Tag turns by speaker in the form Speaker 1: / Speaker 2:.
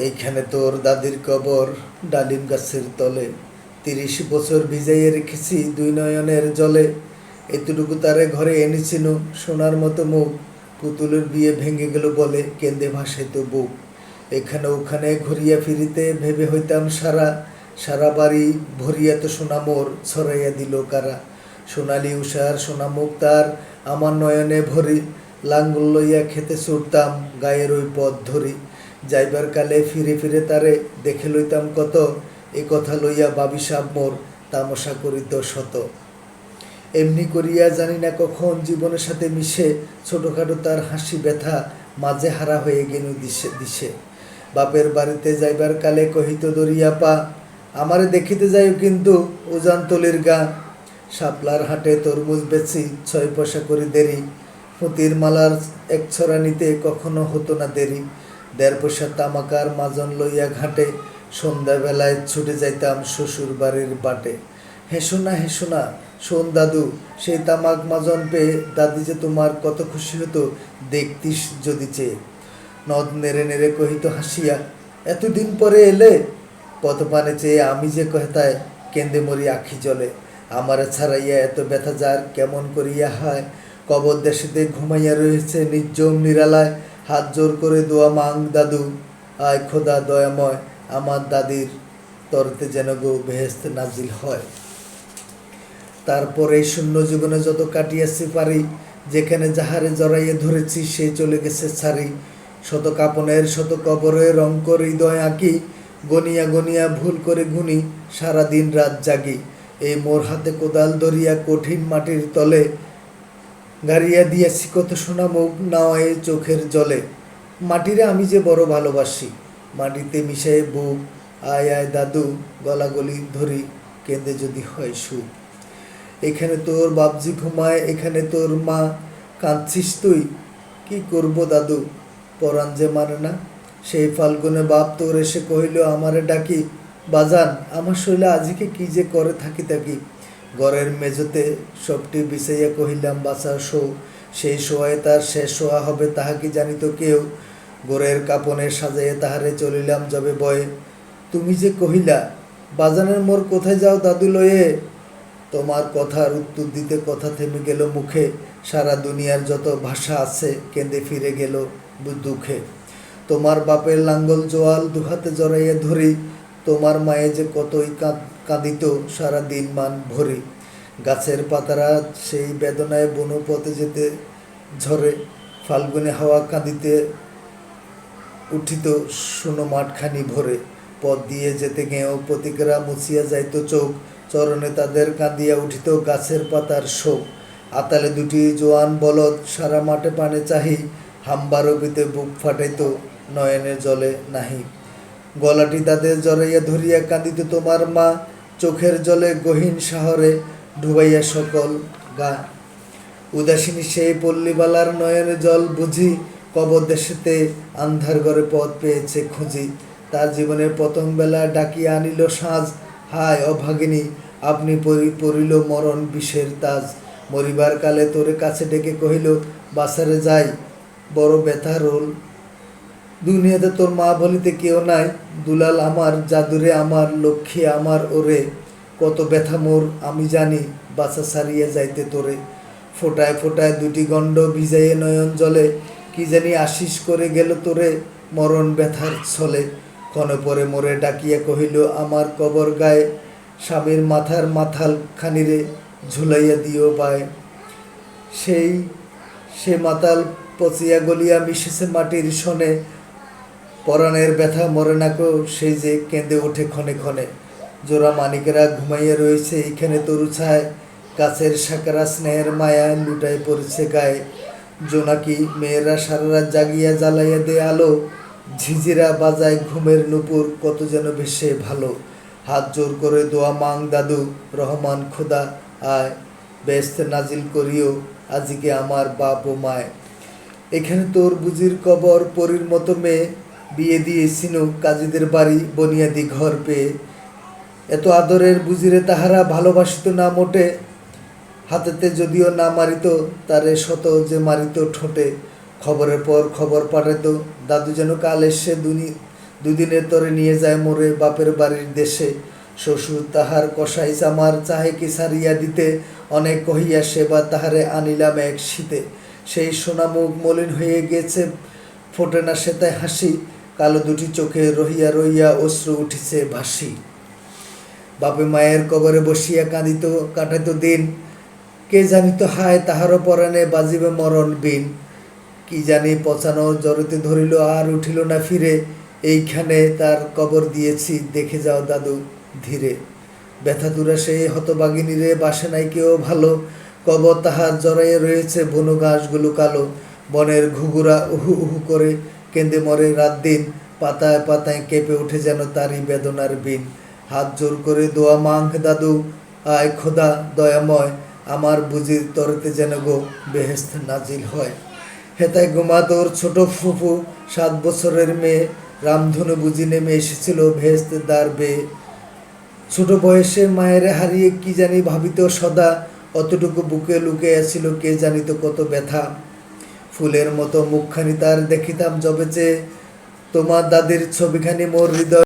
Speaker 1: এইখানে তোর দাদির কবর, ডালিম গাছের তলে। 30 বছর ভিজাইয়ে রেখেছি দুই নয়নের জলে। এতটুকু তারে ঘরে এনেছিল, সোনার মতো মুখ। পুতুলের বিয়ে ভেঙে গেল বলে, কেঁদে ভাসাইত বুক। এখানে ওখানে ঘুরিয়া ফিরিতে ভেবে হইতাম সারা। সারা বাড়ি ভরিয়া তো সোনা মোর ছড়াইয়া দিল কারা। সোনালি উষার সোনা মুখ তার আমার নয়নে ভরি। লাঙ্গল লইয়া খেতে ছুটতাম গায়ের ওই পথ ধরি। যাইবার কালে ফিরে ফিরে তারে দেখে লইতাম কত। এ কথা লইয়া বাবি সাব মোর তামাশা করিত শত। এমনি করিয়া জানি না কখন জীবনের সাথে মিশে ছোটখাটো তার হাসি ব্যথা মাঝে হারা হয়ে গেল দিশে দিশে। বাপের বাড়িতে যাইবার কালে কহিত দরিয়া পা, আমারে দেখিতে যাইও কিন্তু উজানতলির গা। শাপলার হাটে তরমুজ বেচি 6 পয়সা করে দেরি। পুঁতির মালার এক ছড়া নিতে কখনো হতো না দেরি। 1.5 পয়সা তামাকার মাজন লইয়া ঘাটে সন্ধ্যাবেলায় ছুটে যাইতাম শ্বশুর বাড়ির বাটে। হেসো না শোন দাদু, সেই তামাক মাজন পেয়ে দাদি যে তোমার কত খুশি হতো দেখতিস যদি চেয়ে। নদ নেড়ে নেড়ে কহিত হাসিয়া, এতদিন পরে এলে। পদপানে চেয়ে আমি যে কথায় কেঁদে মরি আখি জলে। আমারে ছাড়াইয়া এত ব্যথা যার কেমন করিয়া হয়। কবর দেশেতে ঘুমাইয়া রয়েছে নির্জম নিরালায়। হাত জোর করে দোয়া মাং দাদু, আয় খোদা দয়াময়, আমার দাদির তরতে যেন গো বেহেস্ত নাজিল হয়। তারপর এই শূন্য জীবনে যত কাটিয়াছি পারি, যেখানে যাহারে জড়াইয়ে ধরেছি সে চলে গেছে ছাড়ি। শত কাপনের শত কবরে রং করে হৃদয় আঁকি। গনিয়া গনিয়া ভুল করে গুনি, সারাদিন রাত জাগি। এই মোর হাতে কোদাল ধরিয়া কঠিন মাটির তলে গাড়িয়া দিয়াছি কত সোনা মুখ নাওয়ায় চোখের জলে। মাটিরে আমি যে বড় ভালোবাসি, মাটিতে মিশাই বুক। আয় আয় দাদু, গলাগলি ধরি, কেঁদে যদি হয় সুখ। এখানে তোর বাপজি ঘুমায়, এখানে তোর মা। কাঁদছিস তুই, কি করব দাদু, পরাণ যে মানে না। সেই ফাল্গুনে বাপ তোর এসে কহিল আমারে ডাকি, বাজান আমার শৈলা আজিকে কি যে করে থাকি থাকি। ঘরের মেঝোতে সবটি বিছাইয়া কহিলাম বাছা শো। সেই শোয়ায় তার শেষ শোয়া হবে তাহা কি জানিত কেউ। গোরের কাপনে সাজাইয়া তাহারে চলিলাম যবে বয়ে। তুমি যে কহিলা, বাজানের মোর কোথায় যাও দাদু লয়ে। তোমার কথার উত্তর দিতে কথা থেমে গেল মুখে। সারা দুনিয়ার যত ভাষা আছে কেঁদে ফিরে গেল দুঃখে। তোমার বাপের লাঙ্গল জোয়াল দুহাতে জড়াইয়া ধরি। তোমার মায়ে যে কতই কাঁদিত সারা দিন মান ভরি। গাছের পাতারা সেই বেদনায় বনপথে যেতে ঝরে। ফাল্গুনে হাওয়া কাঁদিতে উঠিত শুনো মাঠখানি ভরে। পথ দিয়ে যেতে গেঁয়ো প্রতিকরা মুছিয়া যাইত চোখ। চরণে তাদের কাঁদিয়া উঠিত গাছের পাতার শোক। আতালে দুটি জোয়ান বলদ সারা মাঠে পানে চাহি। হাম্বারবিতে বুক ফাটাইত নয়নে জলে নাহি। গলাটি তাদের জড়াইয়া ধরিয়া কাঁদিত তোমার মা। চোখের জলে গহীন শহরে ডুবাইয়া সকল গা। উদাসিনী সেই পল্লীবালার নয়নে জল বুঝি। কবর দেশেতে আন্ধার ঘরে পথ পেয়েছে খুঁজি। তার জীবনের প্রথম বেলা ডাকিয়া আনিল সাজ। হায় অভাগিনী, আপনি পড়িল মরণ বিষের তাজ। মরিবার কালে তোরে কাছে ডেকে কহিল, বাসারে যাই, বড় ব্যথা রোল। দুনিয়াতে তোর মা বলিতে কেউ নাই। দুলাল আমার, জাদুরে আমার, লক্ষ্মী আমার ওরে। কত ব্যথা মোর আমি জানি, বাসা সারিয়া যাইতে তোরে। ফোটায় ফোটায় দুটি গণ্ড ভিজাইয়ে নয়ন জলে। কি জানি আশিস করে গেল তোরে মরণ ব্যথার ছলে। ক্ষণে পরে মোরে ডাকিয়া কহিল আমার কবর গায়ে, স্বামীর মাথার মাথাল খানিরে ঝুলাইয়া দিও পায়। সে মাতাল পচিয়া গলিয়া মিশেছে মাটির সনে। পরাণের ব্যথা মরে নাকো সেই যে কেঁদে ওঠে ক্ষণে ক্ষণে। জোড়া মানিকেরা ঘুমাইয়া রয়েছে এইখানে তরু ছায়। গাছের শাখারা স্নেহের মায়ায় লুটায় পড়েছে গায়ে। জোনাকি মেয়েরা সারা রাত জাগিয়া জ্বালাইয়া দে আলো। ঝিঝিরা বাজায় ঘুমের নুপুর কত যেন ভেসে ভালো। হাত জোর করে দোয়া মাং দাদু, রহমান খোদা আয়, বেহেশতে নাজিল করিও আজিকে আমার বাপ ও মায়। এখানে তোর বুঝির কবর, পরীর মতো মেয়ে। বিয়ে দিয়েছিল কাজীদের বাড়ি, বনিয়াদি ঘর পেয়ে। এত আদরের বুঝিরে তাহারা ভালোবাসিত না মোটে। হাতেতে যদিও না মারিত, তারে শত যে মারিত ঠোঁটে। খবরের পর খবর পাঠাইত, দাদু যেন কাল এসে দুদিনের তরে নিয়ে যায় মোরে বাপের বাড়ির দেশে। শ্বশুর তাহার কষাই চামার চাহে কি সারিয়া দিতে, অনেক কহিয়া সেবা তাহারে আনিলাম এক শীতে। সেই সোনা মুখ মলিন হয়ে গেছে, ফোটে না সেতায় হাসি, কালো দুটি চোখে রহিয়া রহিয়া অশ্রু উঠিছে ভাসি। বাপে মায়ের কবরে বসিয়া কাঁদিত কাটাইত দিন, কে জানিত হায় তাহারও পরাণে বাজিবে মরণ বিন। কি জানি পচানো জড়িতে ধরিল আর উঠিল না ফিরে, এইখানে তার কবর দিয়েছি দেখে যাও দাদু ধীরে। ব্যথা তুরা সেই হতবাগিনীরে বাসে নাই কেউ ভালো, কবর তাহার জড়াইয়ে রয়েছে বনু ঘাসগুলো কালো। বনের ঘুঘুরা উহু উহু করে কেঁদে মরে রাত দিন, পাতায় পাতায় কেঁপে ওঠে যেন তারই বেদনার বিন। হাত জোর করে দোয়া মাংখ দাদু, আয় খোদা দয়াময়, আমার বুঝির তরেতে যেন গো বেহেস্ত নাজিল হয়। হেতায় গোমা তোর ছোট ফুফু 7 বছরের মেয়ে, রামধনু বুঝি নেমে এসেছিল ভেস্ত দ্বার বেয়ে। ছোট বয়সে মায়ের হারিয়ে কি জানি ভাবিত সদা, অতটুকু বুকে লুকে আছিল কে জানিত কত ব্যথা। ফুলের মতো মুখখানি তার দেখিতাম যবে যে, তোমার দাদির ছবিখানি মোর হৃদয়